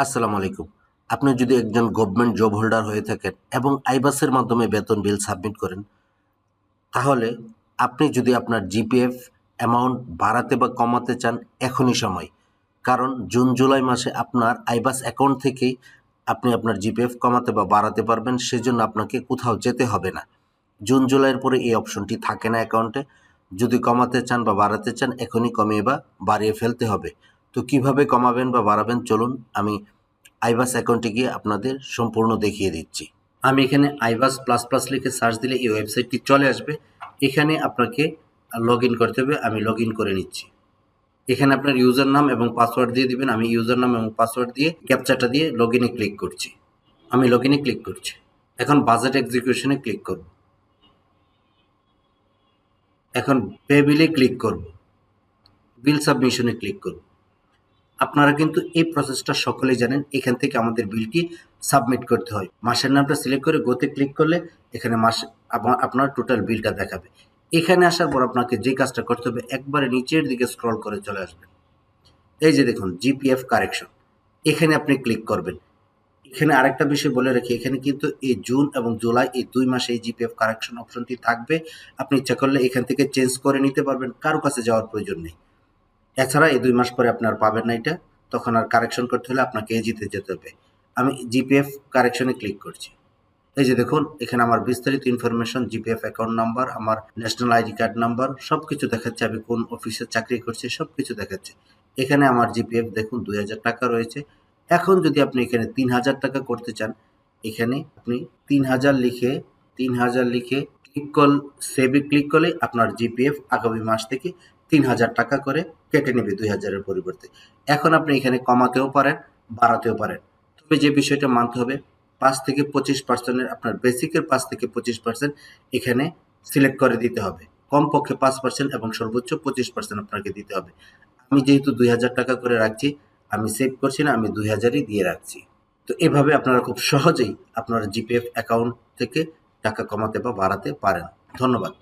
আসসালামু আলাইকুম। আপনি যদি একজন গভর্নমেন্ট জব হোল্ডার হয়ে থাকেন এবং আইবাসের মাধ্যমে বেতন বিল সাবমিট করেন, তাহলে আপনি যদি আপনার জিপিএফ অ্যামাউন্ট বাড়াতে বা কমাতে চান, এখনই সময়। কারণ জুন জুলাই মাসে আপনার আইবাস অ্যাকাউন্ট থেকেই আপনি আপনার জিপিএফ কমাতে বা বাড়াতে পারবেন, সেজন্য আপনাকে কোথাও যেতে হবে না। জুন জুলাইয়ের পরে এই অপশনটি থাকে না অ্যাকাউন্টে। যদি কমাতে চান বা বাড়াতে চান, এখনই কমিয়ে বা বাড়িয়ে ফেলতে হবে। তো কিভাবে কমাবেন বা বাড়াবেন, চলুন আমি আইবাস অ্যাকাউন্টে গিয়ে আপনাদের সম্পূর্ণ দেখিয়ে দিচ্ছি। আমি এখানে আইবাস প্লাস প্লাস লিখে সার্চ দিলে এই ওয়েবসাইটটি চলে আসবে। এখানে আপনাকে লগ ইন করতে হবে। আমি লগ ইন করে নিচ্ছি। এখানে আপনার ইউজার নাম এবং পাসওয়ার্ড দিয়ে দিবেন। আমি ইউজার নাম এবং পাসওয়ার্ড দিয়ে ক্যাপচাটা দিয়ে লগ ইনে ক্লিক করছি। আমি লগ ইনে ক্লিক করছি। এখন বাজেট এক্সিকিউশনে ক্লিক করব। এখন পে বিলে ক্লিক করব। বিল সাবমিশনে ক্লিক করব। আপনারা কিন্তু এই প্রসেসটা সকলেই জানেন। এখান থেকে আমাদের বিলটি সাবমিট করতে হয়। মাসের নামটা সিলেক্ট করে গোতে ক্লিক করলে এখানে মাস আপনার টোটাল বিলটা দেখাবে। এখানে আসার পর আপনাকে যে কাজটা করতে হবে, একবারে নিচের দিকে স্ক্রল করে চলে আসবেন। এই যে দেখুন জিপিএফ কারেকশন, এখানে আপনি ক্লিক করবেন। এখানে আরেকটা বিষয় বলে রাখি, এখানে কিন্তু এই জুন এবং জুলাই এই ২ মাসে এই জিপিএফ কারেকশন অপশনটি থাকবে। আপনি ইচ্ছা করলে এখান থেকে চেঞ্জ করে নিতে পারবেন। কারো কাছে যাওয়ার প্রয়োজন নেই। এছাড়া এই ২ মাস পরে আপনি আর পাবেন না এটা। তখন আর কারেকশন করতে হলে আপনাকে এজিতে যেতে হবে। আমি জিপিএফ কারেকশনে ক্লিক করছি। এই যে দেখুন, এখানে আমার বিস্তারিত ইনফরমেশন, জিপিএফ অ্যাকাউন্ট নাম্বার, আমার ন্যাশনাল আইডি কার্ড নাম্বার সবকিছু দেখাচ্ছে। আমি কোন অফিসে চাকরি করছি সবকিছু দেখাচ্ছে। এখানে আমার জিপিএফ দেখুন ২,০০০ টাকা রয়েছে। এখন যদি আপনি এখানে ৩,০০০ টাকা করতে চান, এখানে আপনি ৩,০০০ লিখে সেভে ক্লিক করলে আপনার জিপিএফ আগামী মাস থেকে ৩,০০০ টাকা করে কেটে নেবে ২,০০০ এর পরিবর্তে। এখন আপনি এখানে কমাতেও পারেন, বাড়াতেও পারেন। তবে যে বিষয়টা মানতে হবে, ৫ থেকে ২৫% আপনার বেসিকের ৫ থেকে ২৫% এখানে সিলেক্ট করে দিতে হবে। কমপক্ষে ৫% এবং সর্বোচ্চ ২৫% আপনাকে দিতে হবে। আমি যেহেতু ২,০০০ টাকা করে রাখছি, আমি সেভ করছি না, আমি ২,০০০ই দিয়ে রাখছি। তো এভাবে আপনারা খুব সহজেই আপনার জিপিএফ অ্যাকাউন্ট থেকে টাকা কমাতে বা বাড়াতে পারেন। ধন্যবাদ।